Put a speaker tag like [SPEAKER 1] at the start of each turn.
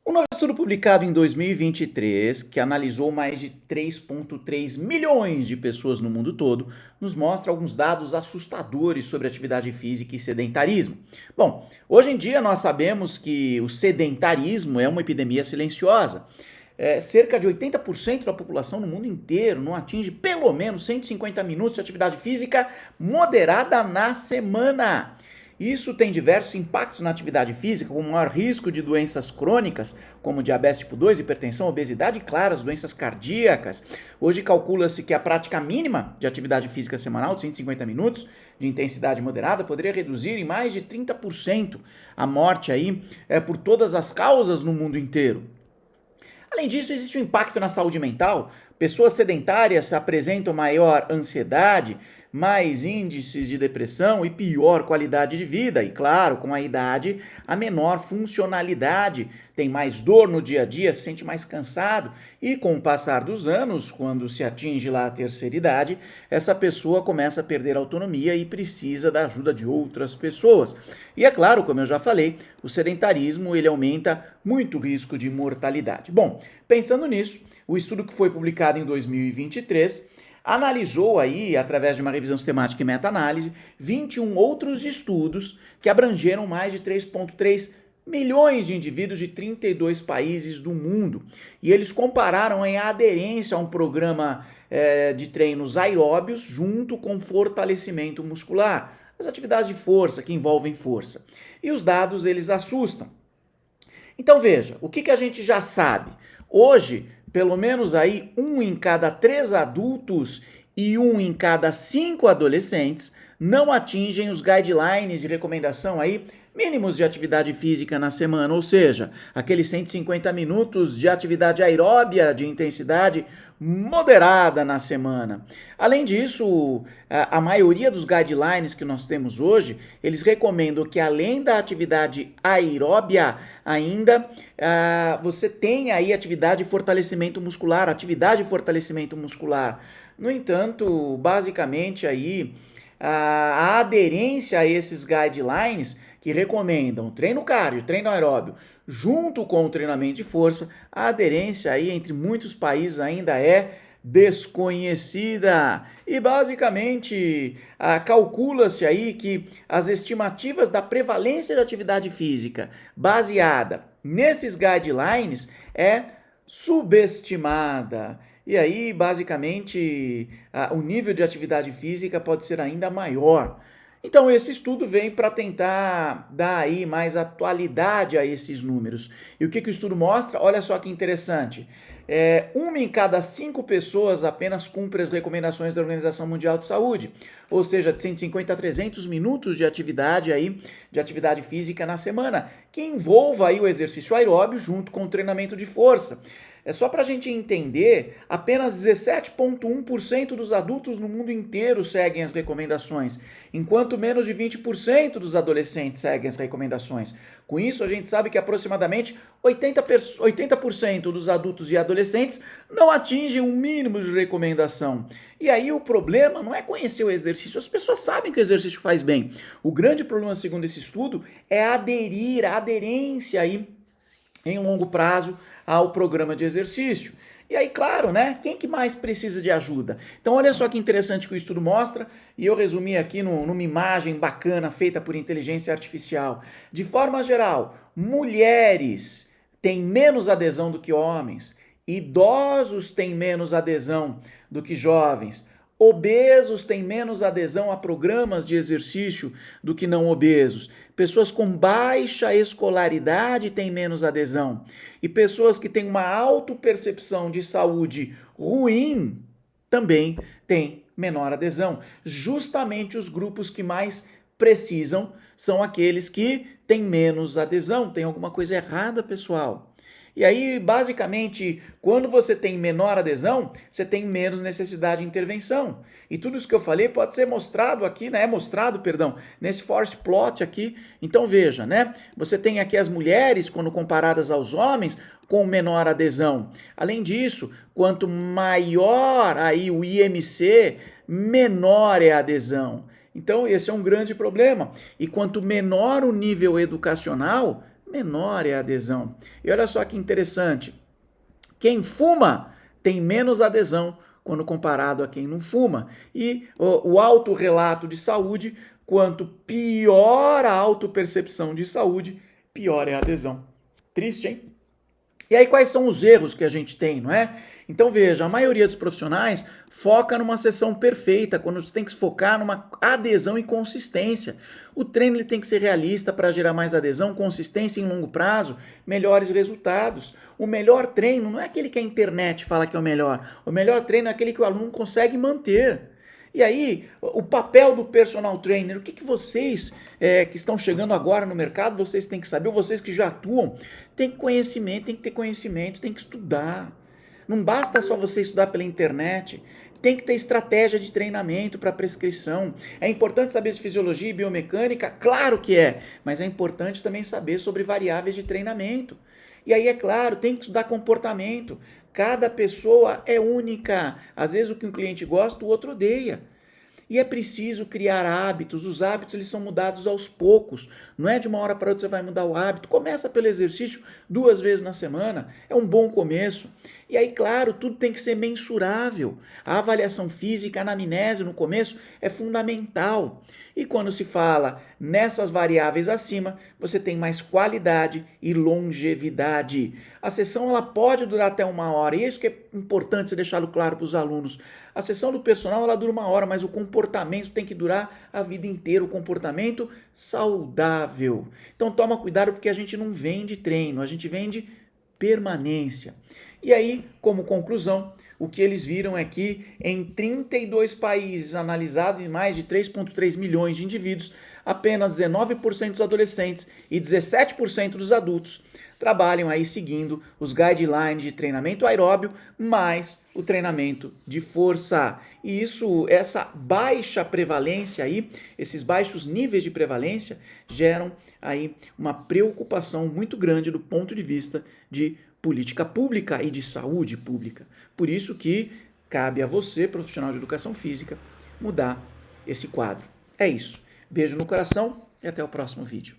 [SPEAKER 1] Um novo estudo publicado em 2023, que analisou mais de 3,3 milhões de pessoas no mundo todo, nos mostra alguns dados assustadores sobre atividade física e sedentarismo. Bom, hoje em dia nós sabemos que o sedentarismo é uma epidemia silenciosa. Cerca de 80% da população no mundo inteiro não atinge pelo menos 150 minutos de atividade física moderada na semana. Isso tem diversos impactos na atividade física, como maior risco de doenças crônicas, como diabetes tipo 2, hipertensão, obesidade e, claro, as doenças cardíacas. Hoje calcula-se que a prática mínima de atividade física semanal de 150 minutos de intensidade moderada poderia reduzir em mais de 30% a morte aí, por todas as causas no mundo inteiro. Além disso, existe um impacto na saúde mental. Pessoas sedentárias apresentam maior ansiedade, mais índices de depressão e pior qualidade de vida. E claro, com a idade, a menor funcionalidade, tem mais dor no dia a dia, se sente mais cansado. E com o passar dos anos, quando se atinge lá a terceira idade, essa pessoa começa a perder autonomia e precisa da ajuda de outras pessoas. E é claro, como eu já falei, o sedentarismo ele aumenta muito o risco de mortalidade. Bom, pensando nisso, o estudo que foi publicado em 2023 analisou aí, através de uma revisão sistemática e meta-análise, 21 outros estudos que abrangeram mais de 3,3 milhões de indivíduos de 32 países do mundo. E eles compararam a aderência a um programa de treinos aeróbios junto com fortalecimento muscular, as atividades de força que envolvem força. E os dados, eles assustam. Então veja, o que a gente já sabe? Hoje, pelo menos aí 1 em cada 3 adultos e 1 em cada 5 adolescentes não atingem os guidelines de recomendação aí mínimos de atividade física na semana, ou seja, aqueles 150 minutos de atividade aeróbia de intensidade moderada na semana. Além disso, a maioria dos guidelines que nós temos hoje, eles recomendam que além da atividade aeróbia, ainda você tenha aí atividade de fortalecimento muscular, No entanto, basicamente aí a aderência a esses guidelines que recomendam treino cardio, treino aeróbio, junto com o treinamento de força, a aderência aí entre muitos países ainda é desconhecida. E basicamente calcula-se aí que as estimativas da prevalência de atividade física baseada nesses guidelines é subestimada. E aí, basicamente, o nível de atividade física pode ser ainda maior. Então, esse estudo vem para tentar dar aí mais atualidade a esses números. E o que o estudo mostra? Olha só que interessante. 1 em cada 5 pessoas apenas cumpre as recomendações da Organização Mundial de Saúde, ou seja, de 150 a 300 minutos de atividade física na semana, que envolva aí o exercício aeróbio junto com o treinamento de força. É só para a gente entender, apenas 17,1% dos adultos no mundo inteiro seguem as recomendações, enquanto menos de 20% dos adolescentes seguem as recomendações. Com isso, a gente sabe que aproximadamente 80% dos adultos e adolescentes não atingem um mínimo de recomendação. E aí o problema não é conhecer o exercício, as pessoas sabem que o exercício faz bem. O grande problema, segundo esse estudo, é a aderência aí em longo prazo ao programa de exercício. E aí, claro, né? Quem que mais precisa de ajuda? Então, olha só que interessante que o estudo mostra, e eu resumi aqui numa imagem bacana feita por inteligência artificial. De forma geral, mulheres têm menos adesão do que homens, idosos têm menos adesão do que jovens, obesos têm menos adesão a programas de exercício do que não obesos. Pessoas com baixa escolaridade têm menos adesão. E pessoas que têm uma autopercepção de saúde ruim também têm menor adesão. Justamente os grupos que mais precisam são aqueles que têm menos adesão. Tem alguma coisa errada, pessoal. E aí, basicamente, quando você tem menor adesão, você tem menos necessidade de intervenção. E tudo isso que eu falei pode ser mostrado aqui, né? Nesse force plot aqui. Então veja, né? Você tem aqui as mulheres, quando comparadas aos homens, com menor adesão. Além disso, quanto maior aí o IMC, menor é a adesão. Então, esse é um grande problema. E quanto menor o nível educacional, menor é a adesão. E olha só que interessante, quem fuma tem menos adesão quando comparado a quem não fuma. E o autorrelato de saúde, quanto pior a autopercepção de saúde, pior é a adesão. Triste, hein? E aí, quais são os erros que a gente tem, não é? Então, veja, a maioria dos profissionais foca numa sessão perfeita, quando você tem que se focar numa adesão e consistência. O treino ele tem que ser realista para gerar mais adesão, consistência em longo prazo, melhores resultados. O melhor treino não é aquele que a internet fala que é o melhor treino é aquele que o aluno consegue manter. E aí, o papel do personal trainer, o que vocês que estão chegando agora no mercado, vocês têm que saber, ou vocês que já atuam, tem conhecimento, tem que ter conhecimento, tem que estudar. Não basta só você estudar pela internet, tem que ter estratégia de treinamento para prescrição. É importante saber de fisiologia e biomecânica? Claro que é, mas é importante também saber sobre variáveis de treinamento. E aí, é claro, tem que estudar comportamento. Cada pessoa é única. Às vezes o que um cliente gosta, o outro odeia. E é preciso criar hábitos. Os hábitos eles são mudados aos poucos. Não é de uma hora para outra você vai mudar o hábito. Começa pelo exercício 2 vezes na semana. É um bom começo. E aí, claro, tudo tem que ser mensurável. A avaliação física, a anamnese no começo é fundamental. E quando se fala nessas variáveis acima, você tem mais qualidade e longevidade. A sessão ela pode durar até 1 hora. E isso que é importante você deixá-lo claro para os alunos. A sessão do personal ela dura 1 hora, mas o comportamento tem que durar a vida inteira, o comportamento saudável. Então toma cuidado porque a gente não vende treino, a gente vende permanência. E aí, como conclusão, o que eles viram é que em 32 países analisados em mais de 3,3 milhões de indivíduos, apenas 19% dos adolescentes e 17% dos adultos trabalham aí seguindo os guidelines de treinamento aeróbio mais o treinamento de força. E essa baixa prevalência aí, esses baixos níveis de prevalência geram aí uma preocupação muito grande do ponto de vista de política pública e de saúde pública. Por isso que cabe a você, profissional de educação física, mudar esse quadro. É isso. Beijo no coração e até o próximo vídeo.